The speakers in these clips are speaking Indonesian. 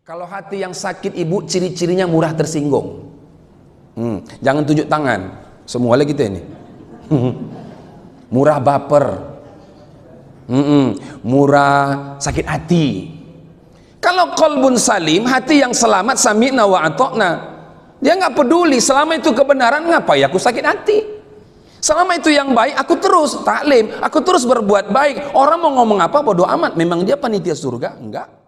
Kalau hati yang sakit ibu, ciri-cirinya murah tersinggung. Jangan tunjuk tangan, semua lagi kita ini. Murah baper, murah sakit hati. Kalau qalbun salim, hati yang selamat, sami'na wa ata'na, dia nggak peduli selama itu kebenaran, ngapain aku sakit hati. Selama itu yang baik, aku terus taklim, aku terus berbuat baik. Orang mau ngomong apa bodoh amat, memang dia panitia surga? Enggak.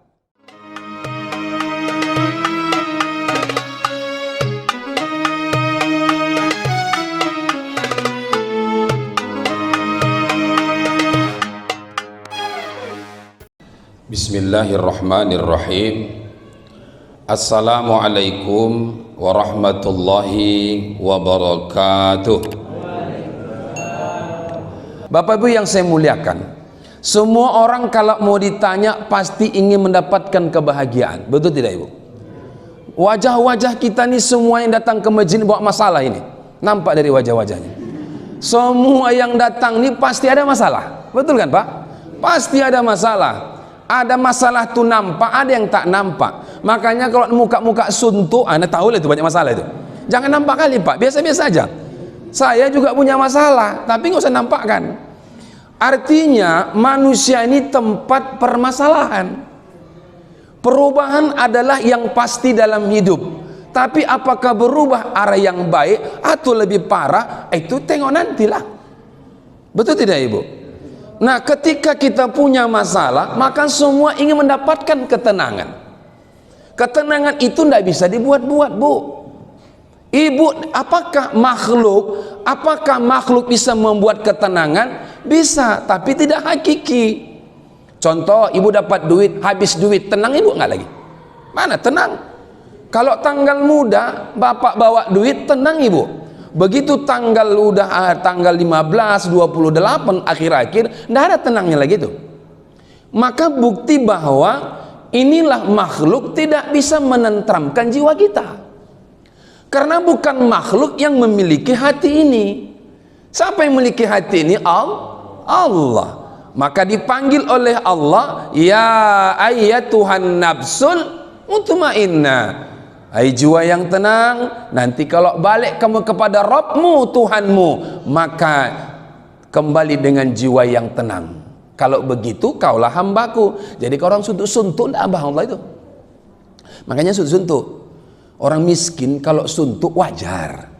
Bismillahirrahmanirrahim. Assalamualaikum warahmatullahi wabarakatuh. Bapak Ibu yang saya muliakan, semua orang kalau mau ditanya pasti ingin mendapatkan kebahagiaan. Betul tidak Ibu? Wajah-wajah kita nih semua yang datang ke masjid bawa masalah ini. Nampak dari wajah-wajahnya. Semua yang datang nih pasti ada masalah. Betul kan Pak? Pasti ada masalah. Ada masalah tuh nampak, ada yang tak nampak. Makanya kalau muka-muka suntuk, Anda tahu lah itu banyak masalah itu. Jangan nampak kali Pak, biasa-biasa aja. Saya juga punya masalah, tapi nggak usah nampakkan. Artinya manusia ini tempat permasalahan. Perubahan adalah yang pasti dalam hidup. Tapi apakah berubah arah yang baik atau lebih parah, itu tengok nantilah. Betul tidak Ibu? Nah, ketika kita punya masalah, maka semua ingin mendapatkan ketenangan. Ketenangan itu tidak bisa dibuat-buat, Bu. Ibu, apakah makhluk bisa membuat ketenangan? Bisa, tapi tidak hakiki. Contoh, Ibu dapat duit, habis duit, tenang Ibu nggak lagi? Mana tenang? Kalau tanggal muda, Bapak bawa duit, tenang Ibu. Begitu tanggal 15, 28 akhir-akhir, tidak ada tenangnya lagi tuh. Maka bukti bahwa inilah makhluk tidak bisa menenteramkan jiwa kita. Karena bukan makhluk yang memiliki hati ini. Siapa yang memiliki hati ini? Allah. Maka dipanggil oleh Allah, ya ayyatuhan nafsul mutmainnah. Hai jiwa yang tenang, nanti kalau balik kamu kepada Rabbmu, Tuhanmu, maka kembali dengan jiwa yang tenang. Kalau begitu kaulah hambaku. Jadi kalau orang suntuk-suntuk, tidak hamba Allah itu. Makanya suntuk-suntuk. Orang miskin kalau suntuk wajar.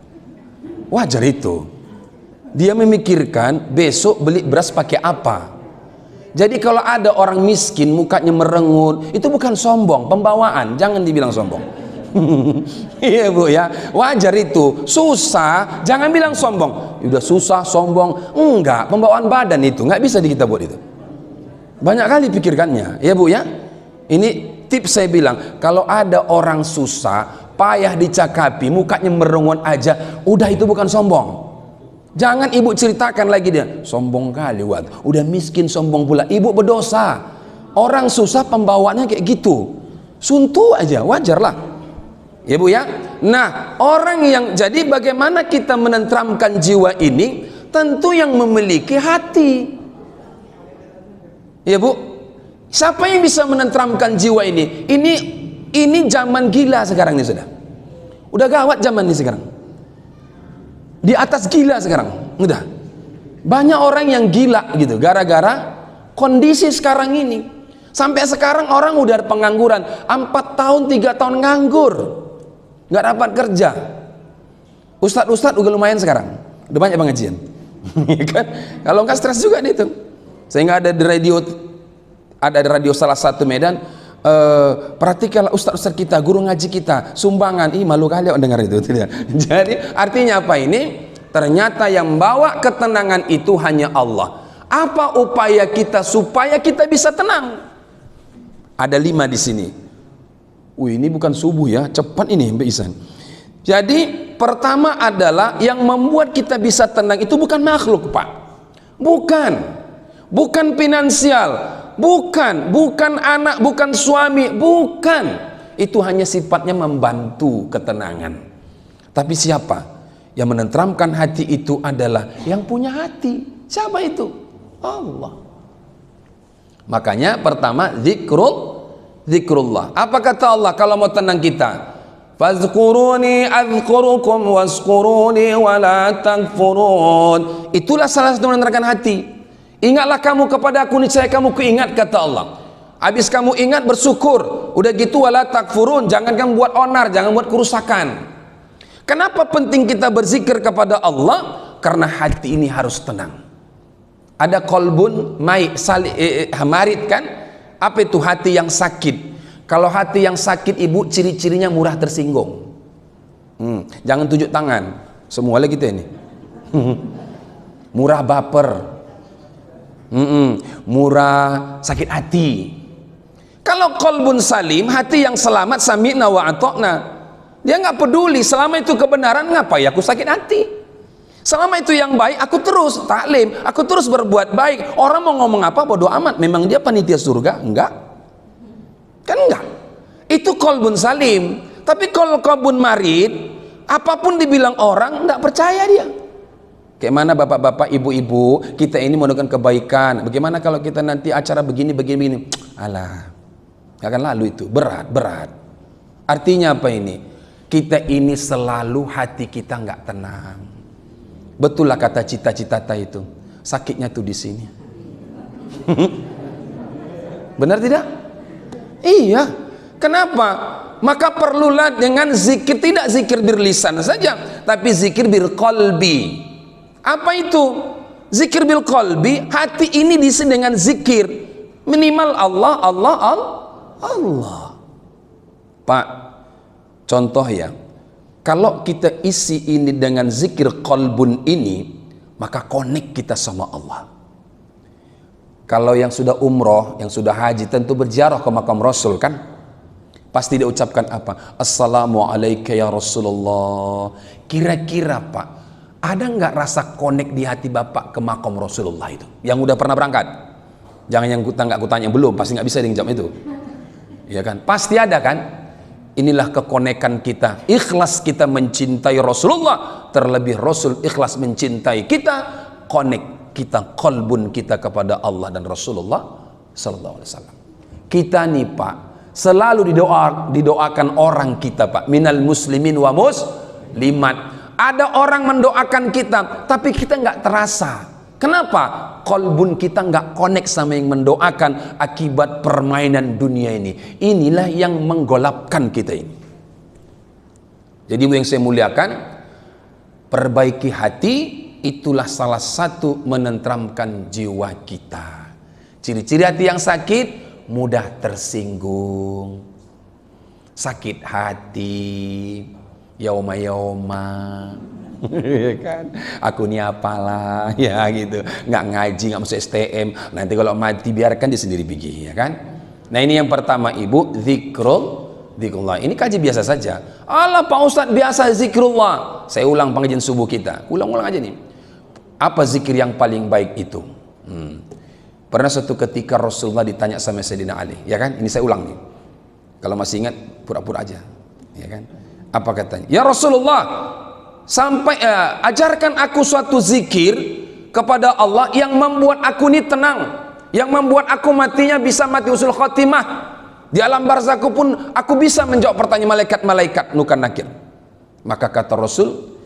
Wajar itu. Dia memikirkan besok beli beras pakai apa. Jadi kalau ada orang miskin mukanya merengut, itu bukan sombong, pembawaan. Jangan dibilang sombong. Iya Bu ya, wajar itu. Susah, jangan bilang sombong. Udah susah, sombong. Enggak, pembawaan badan itu nggak bisa kita buat itu. Banyak kali pikirkannya, ya Bu ya. Ini tips saya bilang, kalau ada orang susah, payah dicakapi, mukanya merengut aja, udah itu bukan sombong. Jangan Ibu ceritakan lagi dia, sombong kali Wat. Udah miskin sombong pula. Ibu berdosa. Orang susah pembawaannya kayak gitu. Suntuk aja, wajarlah. Ya Bu ya. Nah, orang yang jadi bagaimana kita menenteramkan jiwa ini? Tentu yang memiliki hati. Ya Bu. Siapa yang bisa menenteramkan jiwa ini? Ini zaman gila sekarang ini sudah. Udah gawat zaman ini sekarang. Di atas gila sekarang. Udah. Banyak orang yang gila gitu gara-gara kondisi sekarang ini. Sampai sekarang orang udah pengangguran. 4 tahun, 3 tahun nganggur. Nggak dapat kerja. Ustadz udah lumayan sekarang, udah banyak pengajian. Kan? Kalau nggak stres juga nih itu. Sehingga ada di radio salah satu Medan, perhatikanlah ustadz kita, guru ngaji kita, sumbangan. Malu kali orang dengar itu. Jadi artinya apa ini? Ternyata yang bawa ketenangan itu hanya Allah. Apa upaya kita supaya kita bisa tenang? Ada 5 di sini. Ini bukan subuh ya, cepat ini Mbak Isan. Jadi pertama adalah yang membuat kita bisa tenang itu bukan makhluk Pak. Bukan finansial, bukan anak, bukan suami, bukan. Itu hanya sifatnya membantu ketenangan. Tapi siapa yang menenteramkan hati itu adalah yang punya hati. Siapa itu? Allah. Makanya pertama zikrullah. Apa kata Allah kalau mau tenang kita? Fazkuruni azkurukum wazkuruni wala takfurun. Itulah salah satu menerangkan hati. Ingatlah kamu kepada aku, niscaya kamu kuingat, kata Allah. Habis kamu ingat, bersyukur. Udah gitu wala takfurun, jangan kamu buat onar, jangan buat kerusakan. Kenapa penting kita berzikir kepada Allah? Karena hati ini harus tenang. Ada kolbun marid kan? Apa itu hati yang sakit? Kalau hati yang sakit ibu, ciri-cirinya murah tersinggung. Jangan tunjuk tangan, semua lagi kita ini. Murah baper, murah sakit hati. Kalau kolbun salim, hati yang selamat, sami'na wa ata'na, dia nggak peduli selama itu kebenaran, ngapain aku sakit hati. Selama itu yang baik, aku terus taklim, aku terus berbuat baik. Orang mau ngomong apa, bodoh amat. Memang dia panitia surga? Enggak. Kan enggak. Itu kolbun salim. Tapi kalau kolbun marid, apapun dibilang orang, enggak percaya dia. Kayak mana bapak-bapak, ibu-ibu, kita ini melakukan kebaikan. Bagaimana kalau kita nanti acara begini. Alah, gak akan lalu itu. Berat. Artinya apa ini? Kita ini selalu hati kita nggak tenang. Betul lah kata cita-cita itu. Sakitnya tuh di sini. Benar tidak? Iya. Kenapa? Maka perlulah dengan zikir, tidak zikir berlisan saja, tapi zikir bil qalbi. Apa itu? Zikir bil qalbi, hati ini diisi dengan zikir. Minimal Allah. Pak, contoh ya. Kalau kita isi ini dengan zikir qalbun ini, maka connect kita sama Allah. Kalau yang sudah umroh, yang sudah haji, tentu berziarah ke makam Rasul kan? Pasti dia ucapkan apa? Assalamualaikum ya Rasulullah. Kira-kira Pak, ada nggak rasa connect di hati Bapak ke makam Rasulullah itu? Yang udah pernah berangkat? Jangan yang nggak kutanya belum, pasti nggak bisa dijawab itu. Ya kan? Pasti ada kan? Inilah kekonekan kita, ikhlas kita mencintai Rasulullah, terlebih Rasul ikhlas mencintai kita, connect kita, kolbun kita kepada Allah dan Rasulullah sallallahu alaihi wasallam. Kita nih Pak, selalu didoakan orang kita Pak, minal muslimin wa muslimat. Ada orang mendoakan kita, tapi kita nggak terasa. Kenapa? Kolbun kita nggak connect sama yang mendoakan akibat permainan dunia ini. Inilah yang menggolapkan kita ini. Jadi yang saya muliakan, perbaiki hati, itulah salah satu menenteramkan jiwa kita. Ciri-ciri hati yang sakit, mudah tersinggung, sakit hati, yauma kan, aku ini apalah ya gitu, nggak ngaji, nggak masuk STM, nanti kalau mati biarkan dia sendiri pergi, ya kan. Nah ini yang pertama ibu, zikrullah. Ini kaji biasa saja. Allah Pak Ustadz biasa zikrullah. Saya ulang pengajian subuh kita, ulang-ulang aja nih. Apa zikir yang paling baik itu? Pernah suatu ketika Rasulullah ditanya sama Sayyidina Ali, ya kan? Ini saya ulang nih. Kalau masih ingat pura-pura aja, ya kan? Apa katanya? Ya Rasulullah, ajarkan aku suatu zikir kepada Allah yang membuat aku ini tenang, yang membuat aku matinya bisa mati husnul khatimah. Di alam barzakhu pun aku bisa menjawab pertanyaan malaikat nukan nakir. Maka kata Rasul,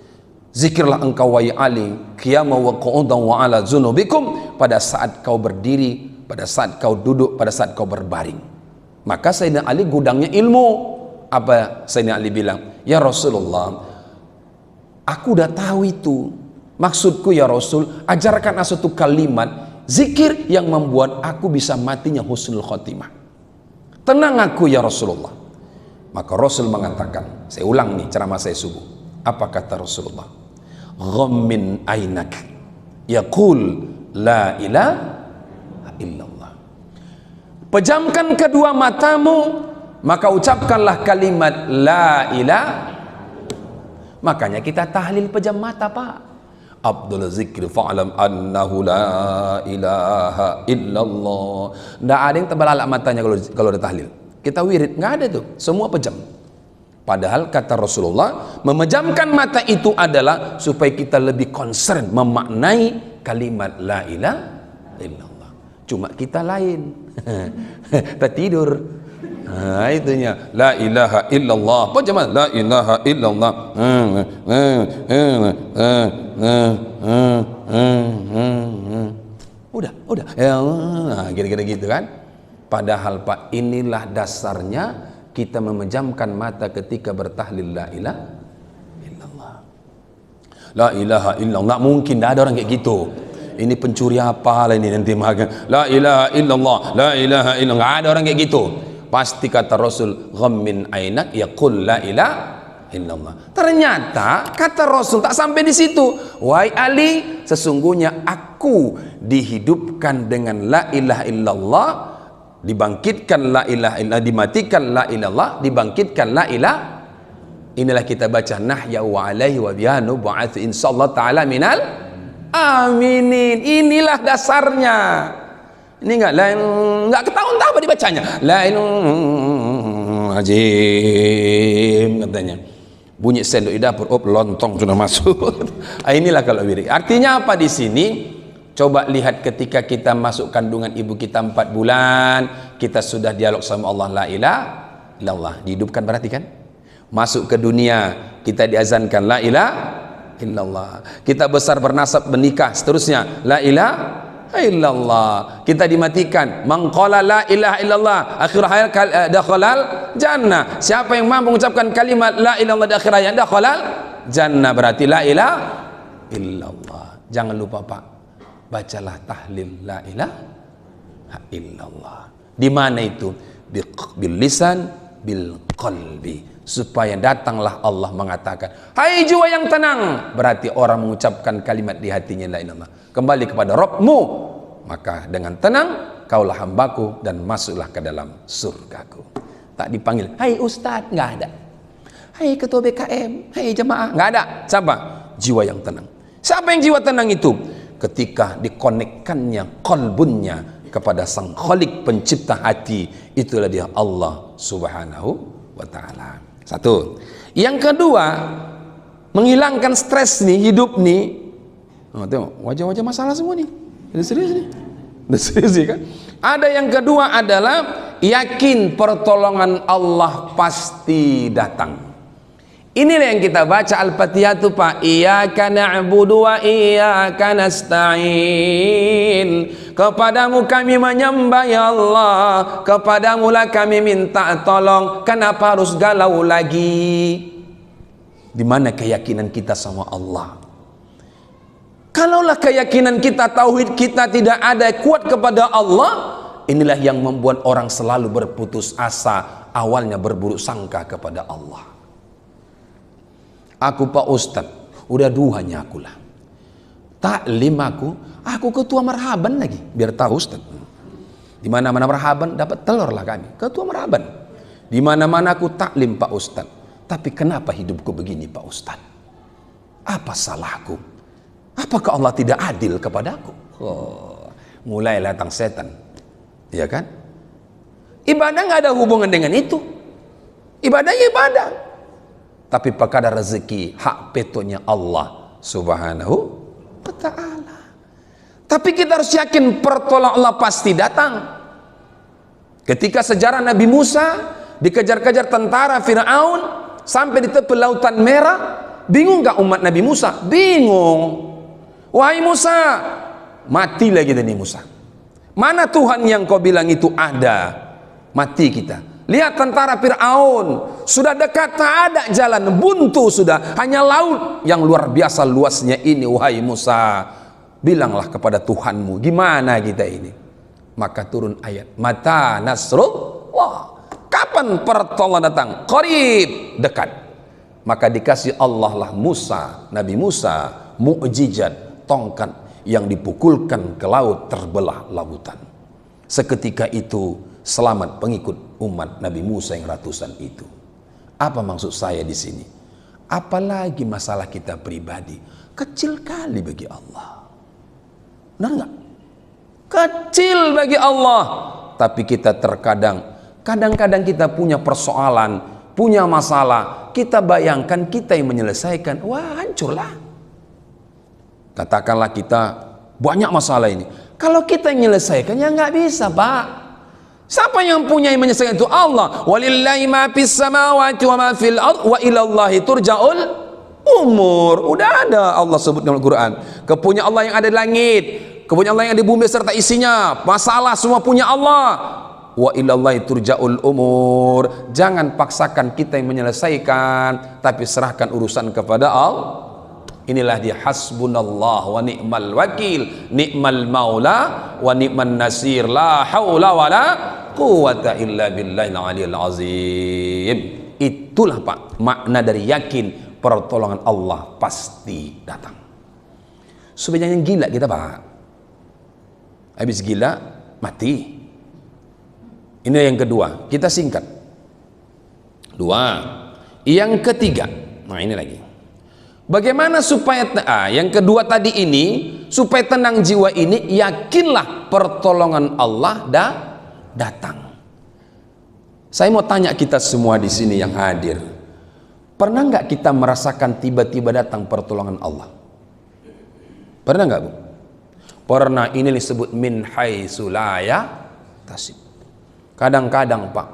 zikirlah engkau wahai Ali, qiyama wa qu'udan wa ala zunubikum, pada saat kau berdiri, pada saat kau duduk, pada saat kau berbaring. Maka Sayyidina Ali gudangnya ilmu. Apa Sayyidina Ali bilang? Ya Rasulullah, aku udah tahu itu. Maksudku ya Rasul, ajarkan satu kalimat zikir yang membuat aku bisa matinya husnul khotimah. Tenang aku ya Rasulullah. Maka Rasul mengatakan, saya ulang nih ceramah saya subuh. Apa kata Rasulullah? Ghammin ainak yaqul la ilaha illallah. Pejamkan kedua matamu, maka ucapkanlah kalimat la ilaha. Makanya kita tahlil pejam mata Pak. Abdul zikri fa'alam annahu la ilaha illallah. Nggak ada yang terbelalak matanya kalau ada tahlil. Kita wirid, nggak ada tuh, semua pejam. Padahal kata Rasulullah, memejamkan mata itu adalah supaya kita lebih concern memaknai kalimat la ilaha illallah. Cuma kita lain, tertidur. Itunya la ilaha illallah. Apa jemaah? La ilaha illallah. Udah. Ya, kira-kira gitu kan. Padahal Pak, inilah dasarnya kita memejamkan mata ketika bertahlil la ilaha illallah. La ilaha illallah. Mungkin tidak ada orang kayak gitu. Ini pencuri apa lah ini nanti makan. La ilaha illallah, la ilaha illallah. Nggak ada orang kayak gitu. Pasti kata Rasul, ghammin ainak yaqul la ilaha illallah. Ternyata kata Rasul tak sampai di situ. Wahai Ali, sesungguhnya aku dihidupkan dengan la ilaha illallah, dibangkitkan la ilaha illallah, dimatikan la ilallah, dibangkitkan la ilaha. Inilah kita baca nahya wa alaihi wa biyanu ba'athu insyaallah ta'ala minal aminin. Inilah dasarnya. Ini enggak ketahuan apa dibacanya. La ilaha azim katanya. Bunyi sendok di dapur, lontong sudah masuk. Inilah kalau wirid. Artinya apa di sini? Coba lihat ketika kita masuk kandungan ibu kita 4 bulan, kita sudah dialog sama Allah la ilaha illallah. Dihidupkan berarti kan? Masuk ke dunia, kita diazankan la ilaha illallah. Kita besar bernasab menikah seterusnya la ilaha illallah. Kita dimatikan, man qala la ilaha illallah akhir hayat dakhalal jannah. Siapa yang mampu mengucapkan kalimat la ilaha illallah di akhir hayat dakhalal jannah, berarti la ilaha illallah. Jangan lupa Pak, bacalah tahlil la ilaha illallah. Di mana itu? Bil lisan, bil qalbi, supaya datanglah Allah mengatakan, hai jiwa yang tenang, berarti orang mengucapkan kalimat di hatinya la ilaha illallah, kembali kepada Rabbmu, maka dengan tenang kaulah hambaku dan masuklah ke dalam surgaku. Tak dipanggil hai ustadz, nggak ada. Hai ketua BKM, hai jemaah, nggak ada. Siapa? Jiwa yang tenang. Siapa yang jiwa tenang itu? Ketika dikonekkannya qalbunnya kepada sang Khalik pencipta hati, itulah dia Allah Subhanahu wa ta'ala. Satu. Yang kedua, menghilangkan stres nih, hidup nih. Tengok, wajah-wajah masalah semua nih. Udah serius nih. Udah serius kan? Ada yang kedua adalah yakin pertolongan Allah pasti datang. Inilah yang kita baca Al-Fatihah itu Pak. Iyyaka na'budu wa iyyaka nasta'in. Kepadamu kami menyembah ya Allah, kepadamu lah kami minta tolong. Kenapa harus galau lagi? Di mana keyakinan kita sama Allah? Kalaulah keyakinan kita, tauhid kita tidak ada kuat kepada Allah, inilah yang membuat orang selalu berputus asa, awalnya berburuk sangka kepada Allah. Aku Pak Ustadz, udah duanya akulah. Taklim aku ketua marhaban lagi, biar tahu Ustadz. Di mana-mana marhaban dapat telur lah kami, ketua marhaban. Di mana-mana aku taklim Pak Ustadz. Tapi kenapa hidupku begini Pak Ustadz? Apa salahku? Apakah Allah tidak adil kepadaku? Mulai datang setan, ya kan? Ibadah nggak ada hubungan dengan itu. Ibadah ya ibadah. Tapi perkara rezeki hak petonya Allah Subhanahu wa ta'ala. Tapi kita harus yakin pertolongan Allah pasti datang. Ketika sejarah Nabi Musa dikejar-kejar tentara Firaun sampai di tepi lautan merah, bingung gak umat Nabi Musa? Bingung. Wahai Musa, mati lagi nih Musa. Mana Tuhan yang kau bilang itu ada? Mati kita. Lihat tentara Fir'aun, sudah dekat tak ada jalan, buntu sudah, hanya laut yang luar biasa luasnya ini. Wahai Musa, bilanglah kepada Tuhanmu, gimana kita ini? Maka turun ayat, mata nasrullah, kapan pertolongan datang? Qarib, dekat. Maka dikasih Allah lah Musa, Nabi Musa, mukjizat tongkat yang dipukulkan ke laut, terbelah lautan. Seketika itu selamat pengikut umat Nabi Musa yang ratusan itu. Apa maksud saya di sini? Apalagi masalah kita pribadi, kecil kali bagi Allah. Benar nggak? Kecil bagi Allah. Tapi kita kadang-kadang kita punya persoalan, punya masalah, kita bayangkan kita yang menyelesaikan, wah hancurlah. Katakanlah kita banyak masalah ini, kalau kita yang menyelesaikan ya nggak bisa Pak. Siapa yang punya menyelesaikan itu? Allah. Walillahi ma fis samawati wa ma fil ard wa ilallahi turja'ul umur. Udah ada Allah sebut dalam Al-Quran. Kepunyaan Allah yang ada di langit, kepunyaan Allah yang ada di bumi serta isinya. Masalah semua punya Allah. Wa ilallahi turja'ul umur. Jangan paksakan kita yang menyelesaikan, tapi serahkan urusan kepada Allah. Inilah dia hasbunallah wa ni'mal wakil, ni'mal maula wa ni'man nasir, la haula wa la quwata illa billahil aliyil azim. Itulah Pak makna dari yakin pertolongan Allah pasti datang. Supaya jangan gila kita Pak, habis gila mati. Ini yang kedua, kita singkat. Dua. Yang ketiga, nah ini lagi, bagaimana supaya yang kedua tadi ini, supaya tenang jiwa ini, yakinlah pertolongan Allah datang. Saya mau tanya kita semua di sini yang hadir, pernah nggak kita merasakan tiba-tiba datang pertolongan Allah? Pernah nggak Bu? Pernah. Ini disebut min haitsu la yahtasib. Kadang-kadang Pak,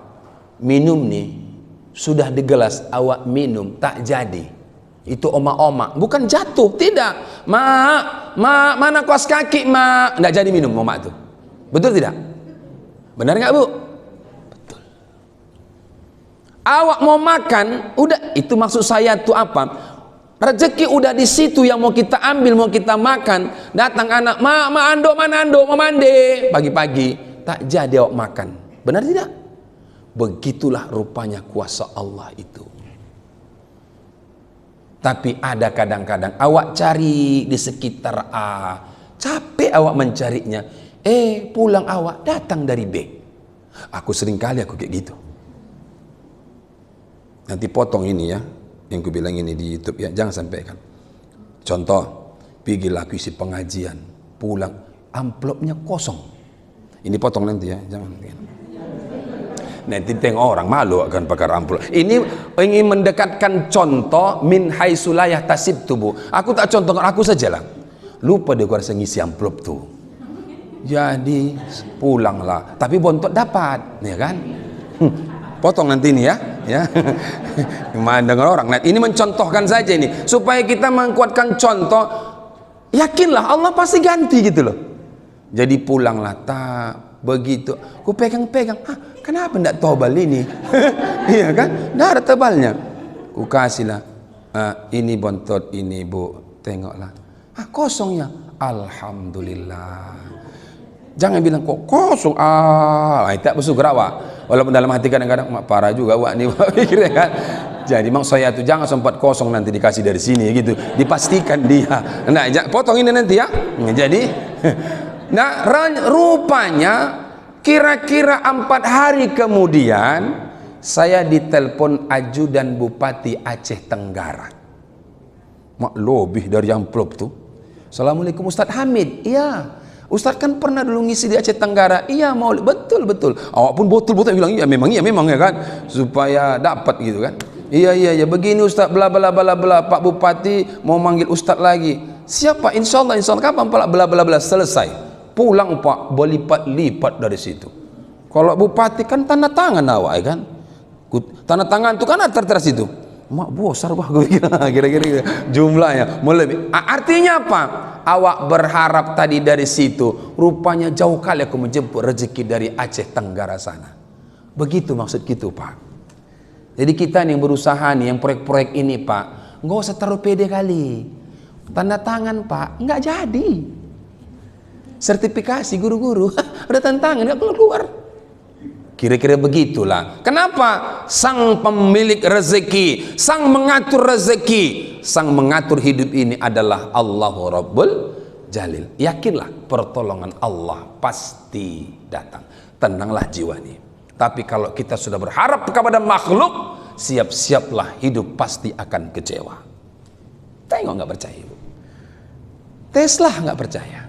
minum nih sudah di gelas, awak minum tak jadi, itu oma-oma, bukan jatuh, tidak, mana kuas kaki nggak jadi minum oma itu, betul tidak? Benar nggak Bu? Betul. Awak mau makan, udah, itu maksud saya tuh apa? Rezeki udah di situ yang mau kita ambil, mau kita makan. Datang anak, ando mana ando mau mandi, pagi-pagi tak jadi awak makan. Benar tidak? Begitulah rupanya kuasa Allah itu. Tapi ada kadang-kadang awak cari di sekitar A, capek awak mencarinya, pulang awak datang dari B. Aku sering kali aku kayak gitu. Nanti potong ini ya, yang ku bilang ini di YouTube ya, jangan sampaikan. Contoh, pergi laku isi pengajian, pulang amplopnya kosong. Ini potong nanti ya, jangan. Nanti tengok orang malu akan pakai amplop. Ini ingin mendekatkan contoh min haitsu la yahtasib tubuh. Aku tak contohkan aku sajalah. Lupa dia rasa ngisi amplop tuh. Jadi pulanglah, tapi bontot dapat, ya kan? Potong nanti ini ya. Gimana dengan orang? Nah, ini mencontohkan saja ini supaya kita menguatkan contoh. Yakinlah Allah pasti ganti gitu loh. Jadi pulanglah tak begitu. Ku pegang-pegang. Kenapa tidak tobal ini? Iya kan? Tidak ada tebalnya. Ku kasihlah. Ini bontot ini Bu. Tengoklah. Kosongnya. Alhamdulillah. Jangan bilang kok kosong. Tak bersyukur awak. Walaupun dalam hati kadang-kadang parah juga awak nih. Pikirnya kan. Jadi maksud saya itu jangan sempat kosong nanti dikasih dari sini gitu. Dipastikan dia. Nah, potong ini nanti ya. Jadi, nah rupanya kira-kira 4 hari kemudian saya ditelepon ajudan Bupati Aceh Tenggara. Mak lebih dari amplop tuh. Assalamualaikum Ustadz Hamid. Iya. Ustadz kan pernah dulu ngisi di Aceh Tenggara. Iya mau, betul. Awak pun betul bilang iya memang ya kan. Supaya dapat gitu kan. Iya begini Ustadz bla bla bla bla. Pak Bupati mau manggil Ustadz lagi. Siapa? Insya Allah kapan Pak bla bla bla selesai. Pulang Pak, berlipat-lipat dari situ. Kalau Bupati kan tanda tangan awak ya kan. Tanda tangan itu kan tertera situ. Mak bosar Pak kira-kira jumlahnya lebih. Artinya apa? Awak berharap tadi dari situ, rupanya jauh kali aku menjemput rezeki dari Aceh Tenggara sana. Begitu maksud gitu Pak. Jadi kita nih yang berusaha nih, yang proyek-proyek ini Pak, nggak usah terlalu pede kali. Tanda tangan Pak, nggak jadi. Sertifikasi guru-guru udah tantangan nggak keluar. Kira-kira begitulah. Kenapa? Sang pemilik rezeki, sang mengatur rezeki, sang mengatur hidup ini adalah Allahu Rabbul Jalil. Yakinlah pertolongan Allah pasti datang. Tenanglah jiwa ini. Tapi kalau kita sudah berharap kepada makhluk, siap-siaplah hidup pasti akan kecewa. Tengok nggak percaya Ibu. Tesla nggak percaya.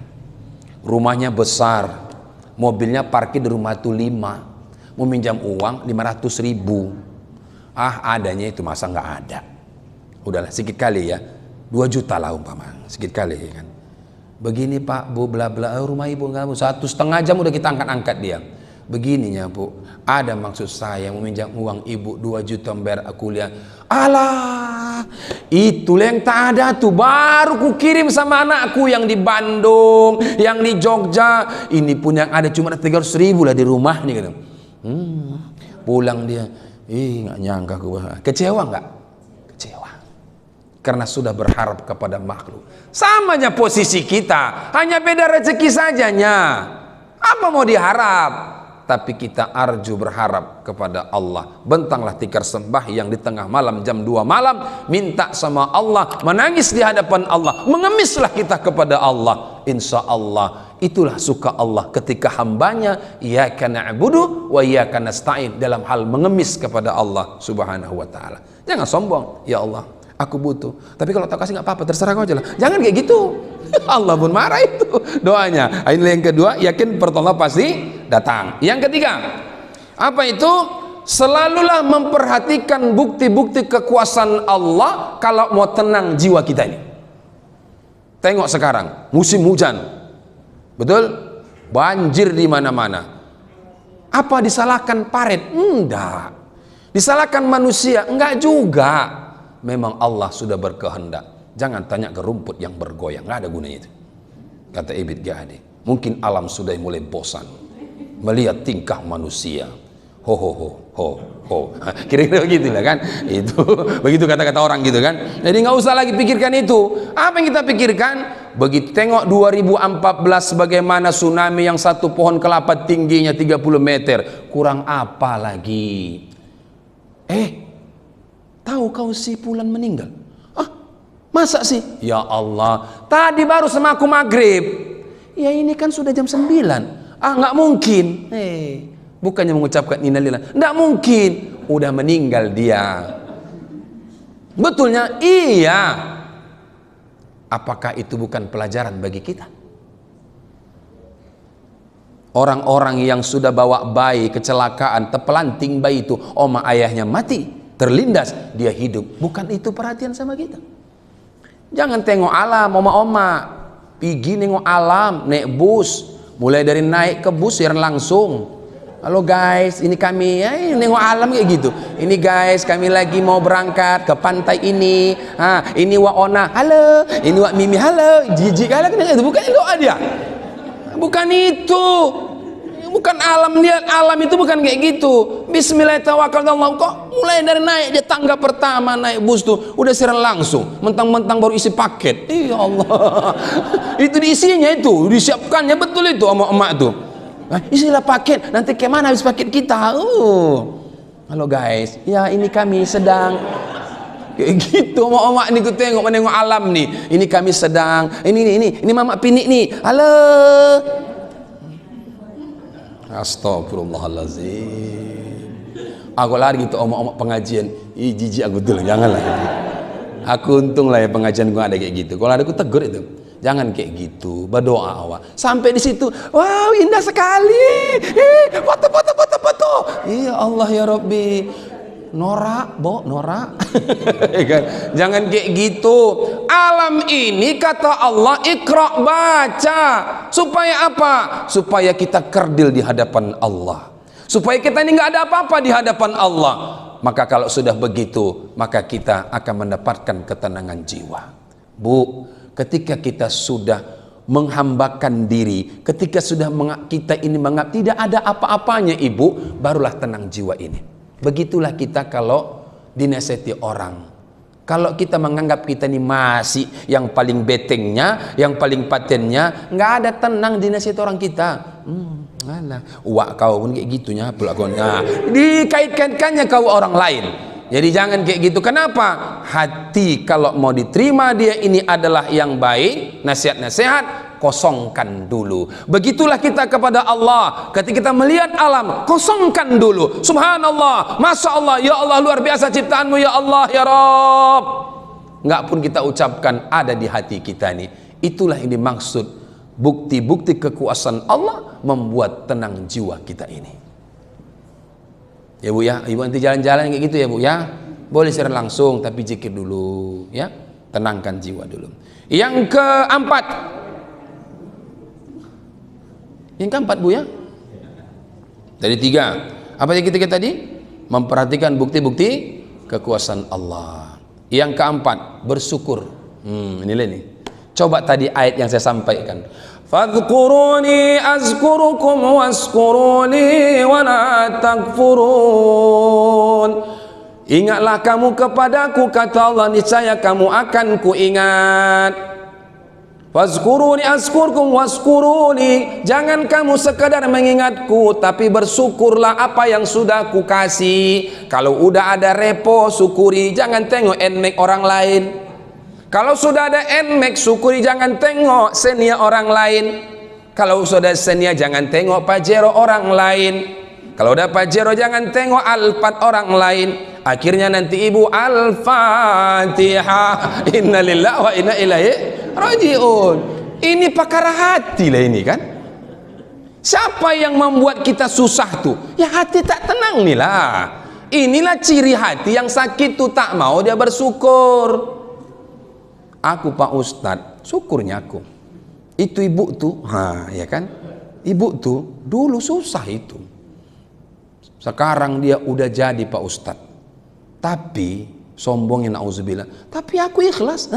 Rumahnya besar, mobilnya parkir di rumah itu 5, mau minjam uang 500.000. Adanya itu masa nggak ada. Udahlah sedikit kali ya, 2 juta lah umpama, sedikit kali ya kan. Begini Pak Bu bla bla, rumah ibu kamu 1,5 jam udah kita angkat dia. Begininya Bu, ada maksud saya meminjam uang ibu 2 juta membayar kuliah. Alah, itu yang tak ada tuh, baru ku kirim sama anakku yang di Bandung, yang di Jogja. Ini pun yang ada cuma 300.000 lah di rumah nih gitu. Pulang dia, nggak nyangka gua. Kecewa nggak? Kecewa. Karena sudah berharap kepada makhluk. Samanya posisi kita, hanya beda rezeki sajanya. Apa mau diharap? Tapi kita arju berharap kepada Allah. Bentanglah tikar sembahyang di tengah malam jam 2 malam, minta sama Allah, menangis di hadapan Allah, mengemislah kita kepada Allah. Insya Allah itulah suka Allah ketika hambanya iyyaka na'budu wa iyyaka nasta'in, dalam hal mengemis kepada Allah subhanahu wa ta'ala. Jangan sombong, ya Allah aku butuh, tapi kalau tak kasih nggak apa-apa, terserah kau aja lah. Jangan kayak gitu. Allah pun marah itu doanya. Ini yang kedua, yakin pertolongan pasti datang. Yang ketiga, apa itu? Selalulah memperhatikan bukti-bukti kekuasaan Allah kalau mau tenang jiwa kita ini. Tengok sekarang musim hujan, betul? Banjir di mana-mana. Apa disalahkan paret? Enggak. Disalahkan manusia? Enggak juga. Memang Allah sudah berkehendak. Jangan tanya ke rumput yang bergoyang, nggak ada gunanya itu. Kata Ibn Ghadi, mungkin alam sudah mulai bosan melihat tingkah manusia. Ho ho ho ho ho. Kira-kira begitu lah kan? Itu begitu kata-kata orang gitu kan. Jadi nggak usah lagi pikirkan itu. Apa yang kita pikirkan? Begitu tengok 2014 bagaimana tsunami yang satu pohon kelapa tingginya 30 meter. Kurang apa lagi? Tahu kau si Fulan meninggal? Masa sih? Ya Allah, tadi baru sama aku maghrib. Ya ini kan sudah jam 9. Nggak mungkin. Bukannya mengucapkan innalillahi, nggak mungkin. Udah meninggal dia. Betulnya iya. Apakah itu bukan pelajaran bagi kita? Orang-orang yang sudah bawa bayi kecelakaan, terpelanting bayi itu, oma ayahnya mati, terlindas, dia hidup. Bukan itu perhatian sama kita? Jangan tengok alam, oma-oma. Pergi nengok alam, naik bus. Mulai dari naik ke bus, siaran langsung. Halo guys, ini kami, nengok alam kayak gitu. Ini guys, kami lagi mau berangkat ke pantai ini. Ini Wak Ona, halo. Ini Wak Mimi, halo. Jijik kali kan itu, bukan doa dia. Bukan itu. Bukan alam, lihat alam itu bukan kayak gitu. Bismillahirrahmanirrahim. Kok mulai dari naik dia tangga pertama naik bus tuh udah siaran langsung, mentang-mentang baru isi paket. Ya Allah. Itu diisinya itu, disiapkannya betul itu emak-emak tuh. Isilah paket, nanti kemana habis paket kita? Halo guys, ya ini kami sedang kayak gitu. Emak-emak ini ku tengok menengok alam nih. Ini kami sedang ini Mama Pinik nih. Halo. Astagfirullahaladzim. Aku lari gitu omong-omong pengajian. Jijik aku dulu, janganlah. Aku untung lah ya pengajian gua ada kayak gitu. Kalau ada aku tegur itu, jangan kayak gitu. Berdoa awak. Sampai di situ, wow indah sekali. Foto. Ya Allah ya Rabbi. Norak, norak. Jangan kayak gitu. Alam ini kata Allah, Iqra, baca. Supaya apa? Supaya kita kerdil di hadapan Allah. Supaya kita ini nggak ada apa-apa di hadapan Allah. Maka kalau sudah begitu, maka kita akan mendapatkan ketenangan jiwa. Bu, ketika kita sudah menghambakan diri, ketika sudah kita ini menganggap tidak ada apa-apanya ibu, barulah tenang jiwa ini. Begitulah kita kalau dinasihati orang. Kalau kita menganggap kita ini masih yang paling betengnya, yang paling patennya, nggak ada tenang dinasihati orang kita. Alah, wak kau pun kayak gitunya, pula kau. Nah, dikait-kaitkannya kau orang lain. Jadi jangan kayak gitu. Kenapa? Hati kalau mau diterima dia ini adalah yang baik, nasihat-nasihat, kosongkan dulu. Begitulah kita kepada Allah. Ketika kita melihat alam, kosongkan dulu. Subhanallah, Masya Allah, ya Allah luar biasa ciptaanmu ya Allah ya Rabb. Nggak pun kita ucapkan, ada di hati kita nih. Itulah yang dimaksud bukti-bukti kekuasaan Allah membuat tenang jiwa kita ini. Ya Bu ya, ibu nanti jalan-jalan kayak gitu ya Bu ya. Boleh secara langsung tapi zikir dulu ya. Tenangkan jiwa dulu. Yang keempat. Yang keempat Bu ya. Dari tiga. Apa yang kita tadi? Memperhatikan bukti-bukti kekuasaan Allah. Yang keempat, bersyukur. Inilah ini. Coba tadi ayat yang saya sampaikan. Fadhkuruni azkurukum waskuruni wa la takfurun. Ingatlah kamu kepadaku, kata Allah, niscaya kamu akan kuingat. Fazkuruni azkurkum waskuruni. Jangan kamu sekadar mengingatku, tapi bersyukurlah apa yang sudah ku kasih. Kalau udah ada repo, syukuri, jangan tengok enmek orang lain. Kalau sudah ada enmek, syukuri, jangan tengok senia orang lain. Kalau sudah senia, jangan tengok Pajero orang lain. Kalau udah Pajero, jangan tengok Alphard orang lain. Akhirnya nanti ibu Al-Fatihah. Innalillahi wa inna ilaihi rajiun. Ini perkara hati lah ini kan. Siapa yang membuat kita susah tuh? Ya hati tak tenang nih lah. Inilah ciri hati yang sakit tuh, tak mau dia bersyukur. Aku Pak Ustadz, syukurnya aku. Itu ibu tuh, ya kan? Ibu tuh dulu susah itu. Sekarang dia udah jadi Pak Ustadz. Tapi sombongnya na'udzubillah. Tapi aku ikhlas.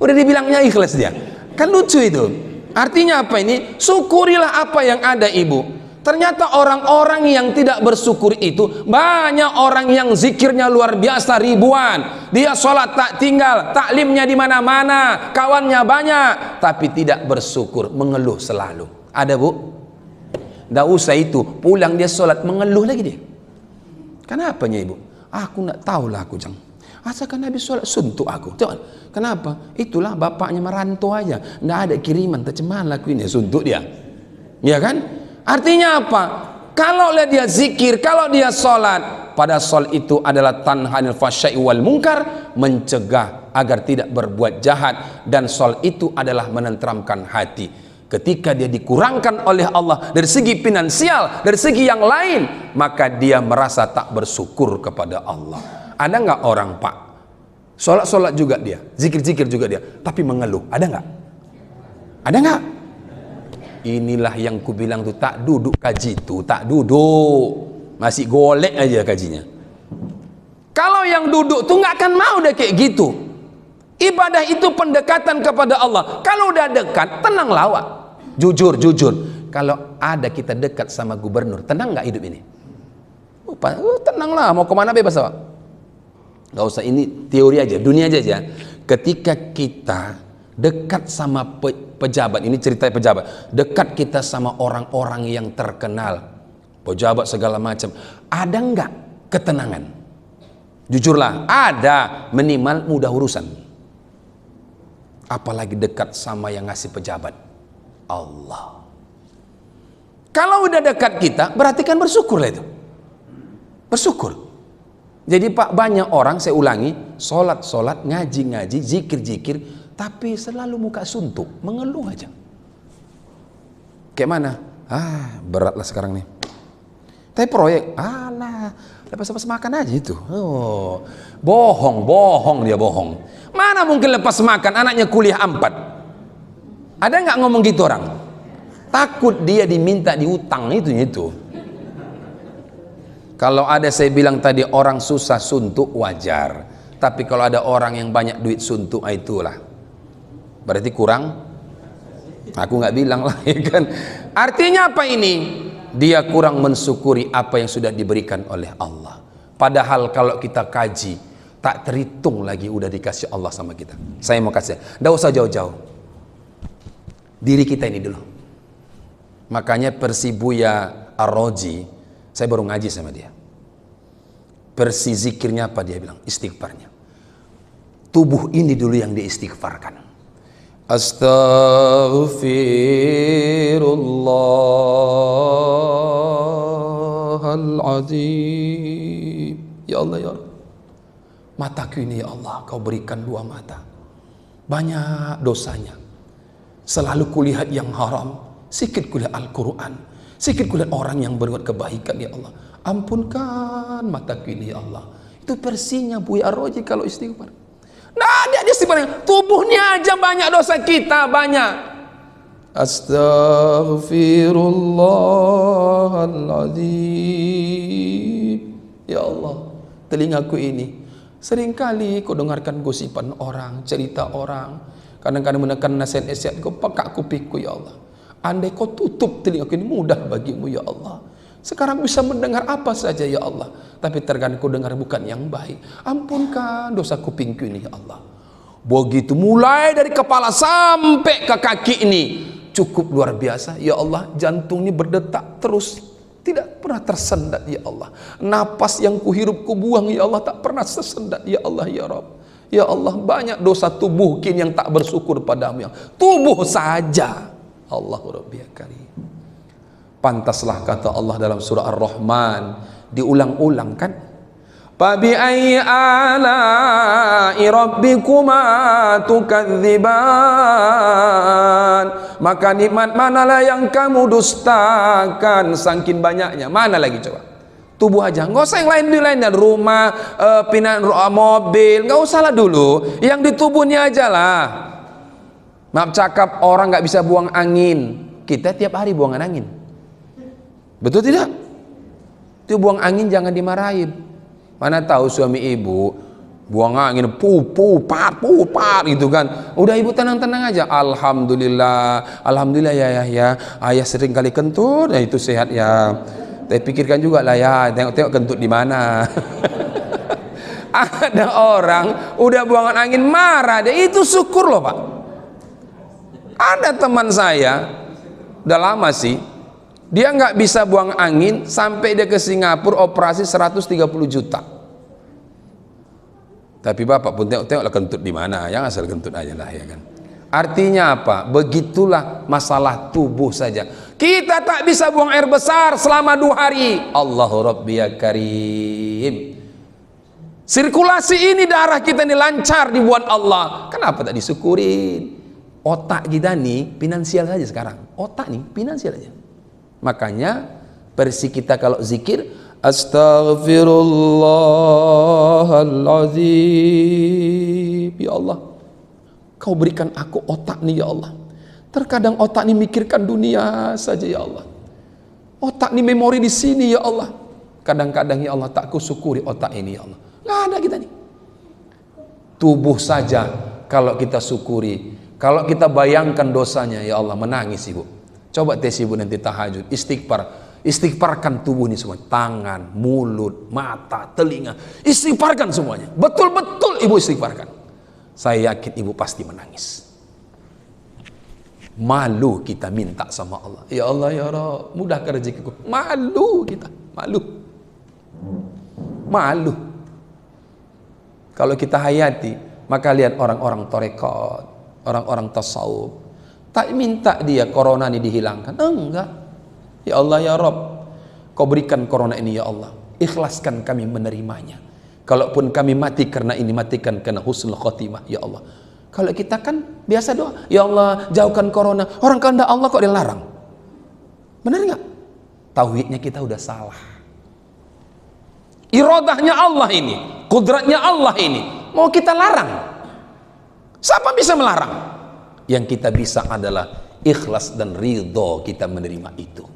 Udah dibilangnya ikhlas dia. Kan lucu itu. Artinya apa ini? Syukurilah apa yang ada ibu. Ternyata orang-orang yang tidak bersyukur itu, banyak orang yang zikirnya luar biasa ribuan. Dia sholat tak tinggal, taklimnya di mana-mana, kawannya banyak, tapi tidak bersyukur, mengeluh selalu. Ada bu? Nggak usah itu, pulang dia sholat mengeluh lagi dia. Kenapanya ibu? Aku nggak tahu lah aku jang. Asalkan habis sholat suntuk aku. Coba, kenapa? Itulah bapaknya merantau aja, nggak ada kiriman, tercemar laku ini suntuk dia. Ya kan? Artinya apa? Kalau dia zikir, kalau dia sholat, pada sholat itu adalah tanhanil fahsya'i wal munkar, mencegah agar tidak berbuat jahat, dan sholat itu adalah menenteramkan hati. Ketika dia dikurangkan oleh Allah dari segi finansial, dari segi yang lain, maka dia merasa tak bersyukur kepada Allah. Ada nggak orang Pak, sholat juga dia, zikir juga dia, tapi mengeluh? Ada nggak? Ada nggak? Inilah yang ku bilang tuh, tak duduk kaji tuh, tak duduk, masih golek aja kajinya. Kalau yang duduk tuh nggak akan mau deh kayak gitu. Ibadah itu pendekatan kepada Allah. Kalau udah dekat, tenang lawak. Jujur. Kalau ada kita dekat sama gubernur, tenang nggak hidup ini? Tenang lah, mau kemana bebas Pak. Nggak usah, ini teori aja, dunia aja. Ketika kita dekat sama pejabat, ini cerita pejabat, dekat kita sama orang-orang yang terkenal, pejabat segala macam, ada nggak ketenangan? Jujurlah, ada, minimal mudah urusan. Apalagi dekat sama yang ngasih pejabat, Allah. Kalau udah dekat kita, berarti kan bersyukurlah itu. Bersyukur. Jadi Pak, banyak orang, saya ulangi, sholat, ngaji, zikir, tapi selalu muka suntuk, mengeluh aja. Kayak mana? Beratlah sekarang nih. Tapi proyek, lepas makan aja itu. Bohong dia bohong. Mana mungkin lepas makan, anaknya kuliah 4. Ada nggak ngomong gitu orang? Takut dia diminta diutang itu. Kalau ada, saya bilang tadi, orang susah suntuk wajar. Tapi kalau ada orang yang banyak duit suntuk, itulah berarti kurang. Aku nggak bilang lah, ya kan? Artinya apa ini? Dia kurang mensyukuri apa yang sudah diberikan oleh Allah. Padahal kalau kita kaji, tak terhitung lagi udah dikasih Allah sama kita. Saya mau kasih, nggak usah jauh-jauh, diri kita ini dulu. Makanya Persibuya Ar-Roji, saya baru ngaji sama dia. Persi zikirnya apa dia bilang? Istighfarnya. Tubuh ini dulu yang diistighfarkan. Astaghfirullahaladzim. Ya Allah, ya Allah, mataku ini ya Allah, kau berikan 2 mata, banyak dosanya, selalu kulihat yang haram, sikit kulihat Al-Quran, sikit kulihat orang yang berbuat kebaikan. Ya Allah, ampunkan mataku ini ya Allah. Itu versinya Buya Ar-Roji kalau istighfar. Nah, dia istighfar, tubuhnya aja banyak dosa kita, banyak. Astaghfirullahaladzim. Ya Allah, telingaku ini seringkali kau dengarkan gosipan orang, cerita orang, kadang-kadang menekan nasihat-nasihat kau, pekak kupingku ya Allah. Andai kau tutup telingaku ini, mudah bagimu ya Allah. Sekarang bisa mendengar apa saja ya Allah, tapi terkadang kau dengar bukan yang baik. Ampunkan dosa kupingku ini ya Allah. Begitu mulai dari kepala sampai ke kaki ini, cukup luar biasa ya Allah. Jantung ini berdetak terus, tidak pernah tersendat ya Allah. Napas yang kuhirup kubuang ya Allah, tak pernah tersendat ya Allah ya Rabb. Ya Allah, banyak dosa tubuh kini yang tak bersyukur padamu ya. Tubuh saja. Allahu Rabbi ya Karim. Pantaslah kata Allah dalam surah Ar-Rahman, diulang-ulang kan, Fabi ayyi ala'i rabbikuma tukadziban. Maka nikmat manalah yang kamu dustakan, saking banyaknya. Mana lagi coba? Tubuh aja, nggak usah yang lain-lain, rumah, pindah mobil, nggak usah lah dulu. Yang di tubuhnya aja lah. Maaf cakap, orang nggak bisa buang angin, kita tiap hari buangan angin. Betul tidak? Itu buang angin jangan dimarahin. Mana tahu suami ibu buang angin pupat gitu kan. Udah ibu tenang-tenang aja. Alhamdulillah, alhamdulillah ya. Ayah sering kali kentut, nah itu sehat ya. Tapi pikirkan juga lah ya, tengok-tengok kentut di mana. Ada orang udah buangan angin marah, dia itu syukur loh Pak. Ada teman saya, udah lama sih, dia nggak bisa buang angin sampai dia ke Singapura operasi 130 juta. Tapi bapak pun tengok-tengoklah kentut di mana, yang asal kentut aja lah ya kan. Artinya apa? Begitulah masalah tubuh saja. Kita tak bisa buang air besar selama 2 hari. Allahu Rabbi ya Karim. Sirkulasi ini darah kita ini lancar dibuat Allah. Kenapa tak disyukurin? Otak kita nih finansial saja sekarang. Otak nih finansial aja. Makanya versi kita kalau zikir, Astaghfirullahaladzim. Ya Allah, Kau berikan aku otak nih ya Allah. Terkadang otak nih mikirkan dunia saja ya Allah. Otak nih memori di sini ya Allah. Kadang-kadang ya Allah tak kusyukuri otak ini ya Allah. Nggak ada kita nih. Tubuh saja kalau kita syukuri. Kalau kita bayangkan dosanya ya Allah, menangis ibu. Coba tes ibu nanti tahajud, istighfar. Istighfarkan tubuh ini semua, tangan, mulut, mata, telinga, istighfarkan semuanya. Betul-betul ibu istighfarkan. Saya yakin ibu pasti menangis. Malu kita minta sama Allah. Ya Allah ya Rabb, mudahkan rezekiku. Malu kita, malu. Malu. Kalau kita hayati, maka lihat orang-orang tarekat, orang-orang tasawuf, tak minta dia corona ini dihilangkan. Enggak. Ya Allah ya Rabb, Kau berikan corona ini ya Allah, ikhlaskan kami menerimanya. Kalaupun kami mati karena ini, matikan karena husnul khotimah ya Allah. Kalau kita kan biasa doa, ya Allah jauhkan corona. Orang kehendak Allah kok dilarang? Benar nggak? Tauhidnya kita udah salah. Iradahnya Allah ini, kudratnya Allah ini, mau kita larang? Siapa bisa melarang? Yang kita bisa adalah ikhlas dan ridho kita menerima itu.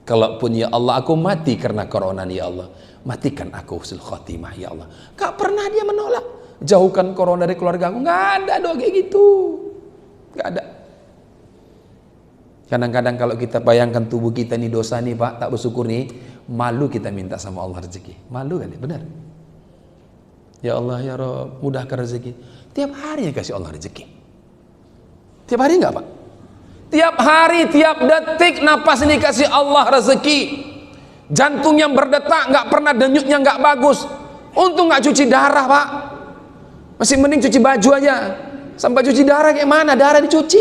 Kalaupun ya Allah aku mati karena corona ya Allah, matikan aku husnul khotimah ya Allah. Gak pernah dia menolak. Jauhkan corona dari keluarga aku. Gak ada doa kayak gitu. Gak ada. Kadang-kadang kalau kita bayangkan tubuh kita ini dosa nih Pak, tak bersyukur nih, malu kita minta sama Allah rezeki. Malu kan ya? Benar. Ya Allah ya Rabb, mudahkan rezeki. Tiap hari kasih Allah rezeki. Tiap hari enggak Pak? Tiap hari, tiap detik napas ini kasih Allah rezeki. Jantung yang berdetak nggak pernah, denyutnya nggak bagus. Untung nggak cuci darah Pak. Masih mending cuci baju aja. Sampai cuci darah kayak mana? Darah dicuci.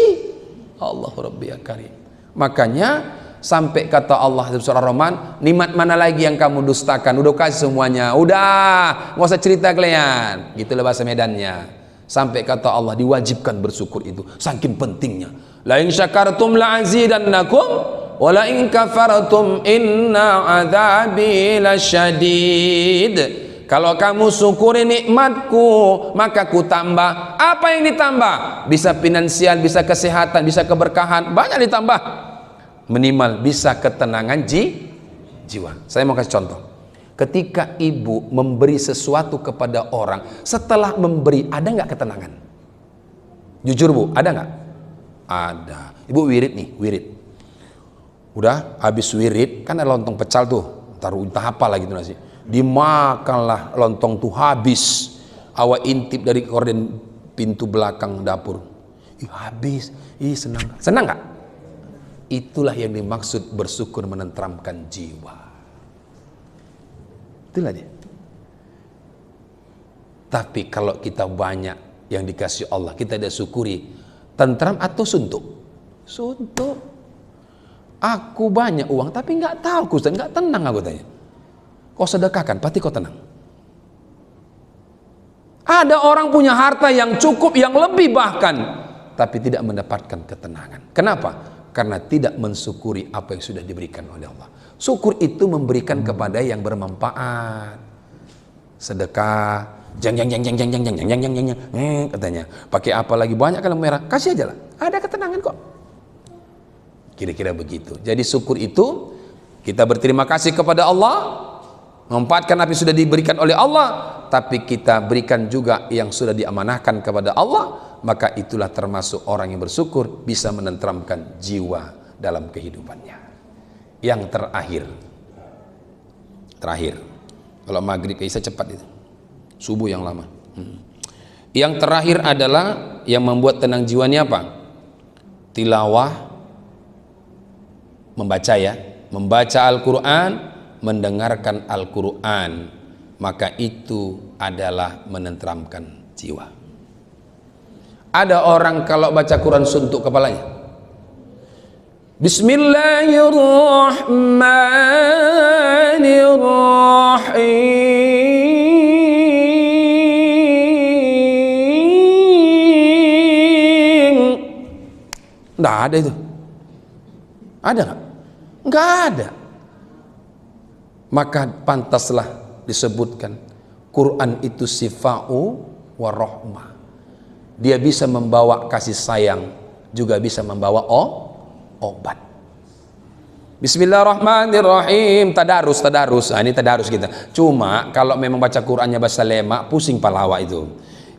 Allahu Rabbi ya Karim. Makanya sampai kata Allah dalam surah Rahman, nikmat mana lagi yang kamu dustakan? Udah kasih semuanya. Udah, nggak usah cerita kalian. Gitulah bahasa Medannya. Sampai kata Allah diwajibkan bersyukur itu. Saking pentingnya. La in syakartum la azidannakum wa la in kafartum inna adzabi lasyadid. Kalau kamu syukuri nikmatku, maka ku tambah. Apa yang ditambah? Bisa finansial, bisa kesehatan, bisa keberkahan, banyak ditambah. Minimal bisa ketenangan jiwa. Saya mau kasih contoh. Ketika ibu memberi sesuatu kepada orang, setelah memberi ada nggak ketenangan? Jujur bu, ada nggak? Ada. Ibu wirid nih, wirid. Udah habis wirid, kan ada lontong pecal tuh, taruh entah apa lagi tuh nasi. Dimakanlah lontong tuh habis. Awak intip dari korden pintu belakang dapur. Ih, habis. Ih, senang. Senang nggak? Itulah yang dimaksud bersyukur menenteramkan jiwa. Itulah dia. Tapi kalau kita banyak yang dikasih Allah, kita tidak syukuri, tentram atau suntuk? Suntuk. Aku banyak uang tapi nggak tahu, Ustaz, nggak tenang aku tanya. Kau sedekahkan, pasti kau tenang. Ada orang punya harta yang cukup, yang lebih bahkan, tapi tidak mendapatkan ketenangan. Kenapa? Karena tidak mensyukuri apa yang sudah diberikan oleh Allah. Syukur itu memberikan kepada yang bermanfaat. Sedekah, katanya. Pakai apa lagi banyak kalau merah, kasih aja lah. Ada ketenangan kok. Kira-kira begitu. Jadi syukur itu kita berterima kasih kepada Allah, memanfaatkan apa yang sudah diberikan oleh Allah, tapi kita berikan juga yang sudah diamanahkan kepada Allah, maka itulah termasuk orang yang bersyukur, bisa menenteramkan jiwa dalam kehidupannya. Yang terakhir, kalau maghrib ke isya cepat itu, subuh yang lama. Yang terakhir adalah yang membuat tenang jiwanya apa? Tilawah, membaca ya, membaca Al-Quran, mendengarkan Al-Quran, maka itu adalah menenteramkan jiwa. Ada orang kalau baca Quran suntuk kepalanya. Bismillahirrahmanirrahim. Nggak ada itu. Ada nggak? Nggak ada. Maka pantaslah disebutkan Quran itu sifa'u wa rahmah. Dia bisa membawa kasih sayang, juga bisa membawa obat. Bismillahirrahmanirrahim. Tadarus. Ini tadarus kita. Cuma kalau memang baca Qurannya bahasa lemak, pusing palawa itu.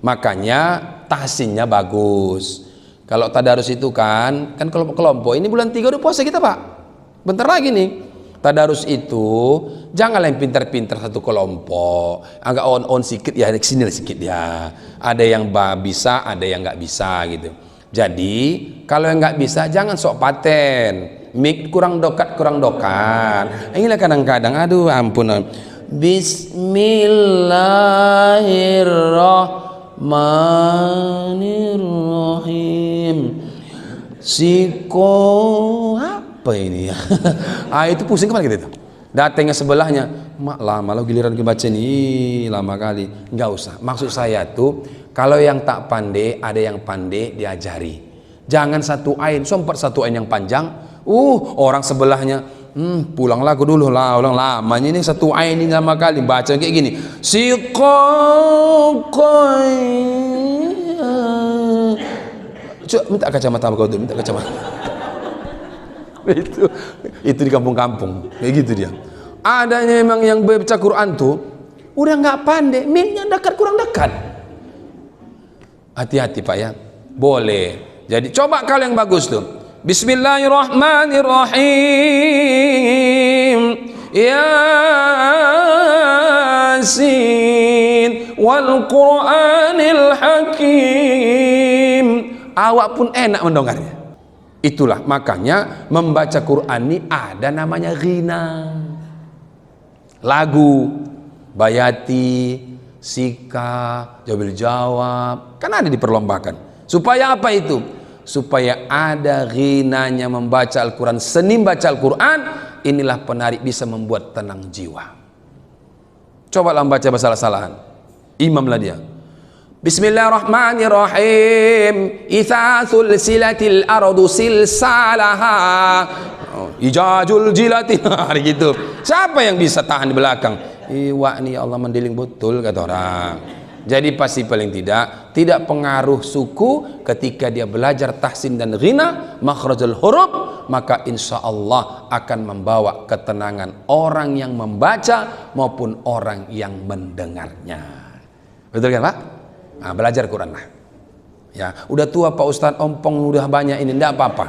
Makanya tahsinnya bagus. Kalau tadarus itu kan kelompok-kelompok. Ini bulan 3 udah puasa kita, Pak. Bentar lagi nih. Tadarus itu janganlah yang pintar-pintar satu kelompok, agak on sedikit ya, sini sedikit ya. Ada yang bisa, ada yang nggak bisa gitu. Jadi kalau yang nggak bisa jangan sok paten, mik kurang dokat. Inilah kadang-kadang, aduh ampun. Bismillahirrahmanirrahim. Apa ini ya? Itu pusing kemana kita itu? Datangnya sebelahnya, mak lama lo giliran kita baca ini lama kali. Nggak usah. Maksud saya tuh kalau yang tak pandai, ada yang pandai diajari. Jangan satu ain, sempat satu ain yang panjang. Orang sebelahnya, pulanglah aku dulu lah, orang lamanya ini satu ain ini lama kali baca kayak gini. Coba minta kacamata kau dulu, minta kacamata. itu di kampung-kampung kayak gitu dia. Adanya memang yang baca Quran tuh udah nggak pandai, minnya kurang dekat. Hati-hati Pak ya, boleh. Jadi coba kalau yang bagus tuh, Bismillahirrahmanirrahim. Yasin wal Qur'anil Hakim. Awak pun enak mendengarnya. Itulah makanya membaca Quran ini ada namanya ghina. Lagu, bayati, sika, jawabil jawab, kan ada diperlombakan. Supaya apa itu? Supaya ada ghinanya membaca Al-Quran, seni baca Al-Quran. Inilah penarik, bisa membuat tenang jiwa. Cobalah membaca salah-salahan, imamlah dia. Bismillahirrahmanirrahim. Idza sulsilatil ardu silsalaha ijajul jilati. Gitu. Siapa yang bisa tahan di belakang? Iwak nih ya Allah mendeling betul kata orang. Jadi pasti paling tidak pengaruh suku ketika dia belajar tahsin dan ghina makhrajul huruf, maka insya Allah akan membawa ketenangan orang yang membaca maupun orang yang mendengarnya. Betul kan Pak? Nah, belajar Quran lah. Ya, udah tua Pak Ustadz, ompong udah banyak ini, enggak apa-apa.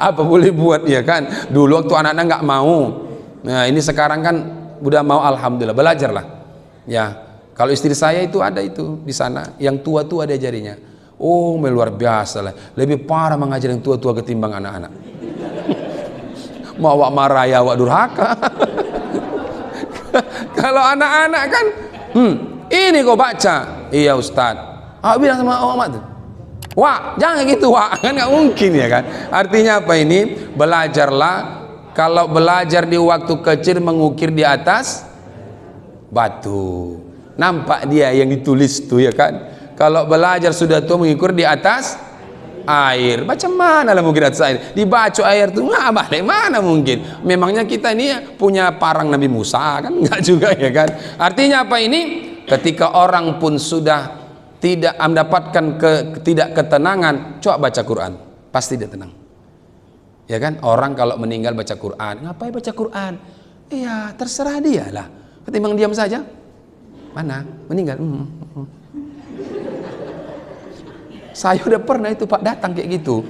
Apa boleh buat ya kan? Dulu waktu anak-anak nggak mau. Nah, ini sekarang kan udah mau, alhamdulillah, belajarlah. Ya. Kalau istri saya itu ada itu di sana, yang tua-tua dia jarinya. Oh, luar biasa lah. Lebih parah mengajar yang tua-tua ketimbang anak-anak. Mau awak marah ya awak durhaka. Kalau anak-anak kan, ini kau baca. Iya Ustaz. Awak bilang sama awak tuh, wah jangan gitu wah, kan nggak mungkin ya kan. Artinya apa ini? Belajarlah. Kalau belajar di waktu kecil mengukir di atas batu, nampak dia yang ditulis tuh ya kan. Kalau belajar sudah tua mengukur di atas air, macam mana lah mungkin atas air dibaca air tuh nggak balik mana mungkin. Memangnya kita ini punya parang Nabi Musa kan, nggak juga ya kan. Artinya apa ini? Ketika orang pun sudah tidak mendapatkan tidak ketenangan, coba baca Quran, pasti dia tenang ya kan. Orang kalau meninggal baca Quran, ngapain baca Quran? Iya terserah dia lah, ketimbang diam saja. Mana? Meninggal. Saya udah pernah itu Pak, datang kayak gitu.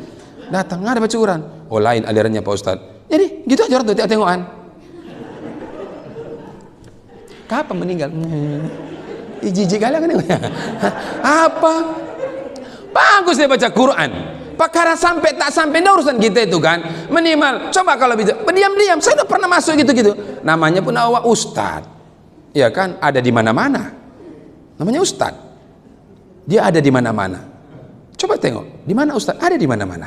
Datang, nggak ada baca Quran. Oh lain alirannya Pak Ustadz. Jadi gitu aja orang tuh tengok-tengokan. Kapan meninggal? Jijik kali kan. Apa? Bagus dia baca Quran. Perkara sampai tak sampai urusan kita itu kan. Minimal coba kalau bisa diam-diam. Saya udah pernah masuk gitu-gitu. Namanya pun awak Ustadz. Ya kan, ada di mana-mana. Namanya Ustadz. Dia ada di mana-mana. Coba tengok, di mana Ustadz? Ada di mana-mana.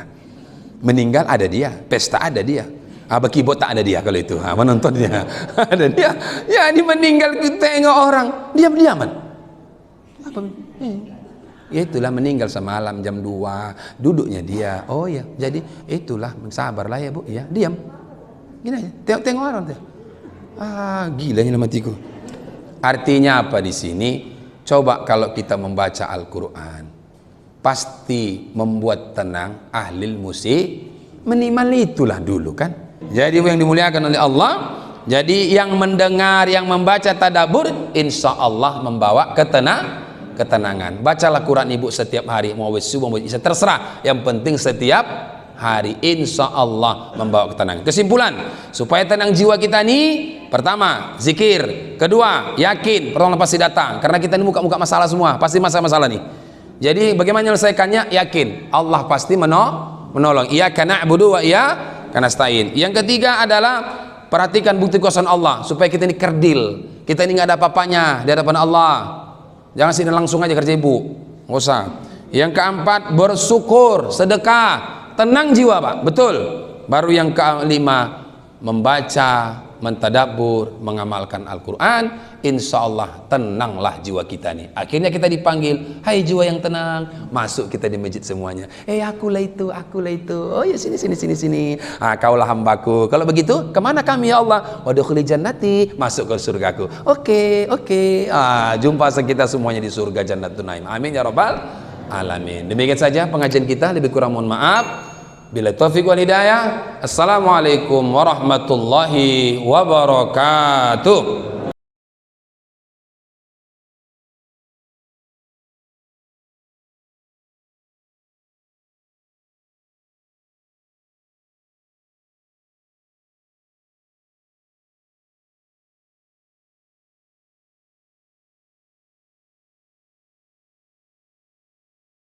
Meninggal ada dia, pesta ada dia. Keyboard tak ada dia kalau itu. Menonton dia. Ada dia. Ya, ini meninggal tengok orang, diam-diaman. Apa? Ya itulah meninggal semalam jam 2, duduknya dia. Oh ya, jadi itulah sabarlah ya Bu, ya, diam. Gini aja, tengok orang dia. Gila ini matiku. Artinya apa di sini? Coba kalau kita membaca Al-Quran, pasti membuat tenang ahlil musik, minimal itulah dulu kan. Jadi yang dimuliakan oleh Allah, jadi yang mendengar, yang membaca tadabbur, insya Allah membawa ketenangan. Bacalah Quran ibu setiap hari, mau subuh mau isya terserah, yang penting setiap hari insya Allah membawa ketenangan. Kesimpulan, supaya tenang jiwa kita nih, pertama zikir, kedua yakin pertolongan pasti datang, karena kita ini muka-muka masalah semua, pasti masalah-masalah nih. Jadi bagaimana menyelesaikannya? Yakin Allah pasti menolong. Iyyaka na'budu wa iyyaka nasta'in. Yang ketiga adalah perhatikan bukti kuasa Allah, supaya kita ini kerdil, kita ini nggak ada apa-apanya di hadapan Allah. Jangan sini langsung aja kerja ibu, nggak usah. Yang keempat, bersyukur, sedekah, tenang jiwa Pak, betul. Baru yang kelima, membaca, mentadabbur, mengamalkan Al-Quran, insya Allah tenanglah jiwa kita nih. Akhirnya kita dipanggil, hai jiwa yang tenang, masuk kita di masjid semuanya. Akulah itu, oh ya sini. Kaulah hambaku. Kalau begitu, kemana kami ya Allah? Wadkhuli jannati, masuk ke surgaku. Oke. Jumpa kita semuanya di surga Jannatun Naim. Amin ya rabbal alamin. Demikian saja pengajian kita, lebih kurang mohon maaf. Bila taufiq wal hidayah. Assalamualaikum warahmatullahi wabarakatuh.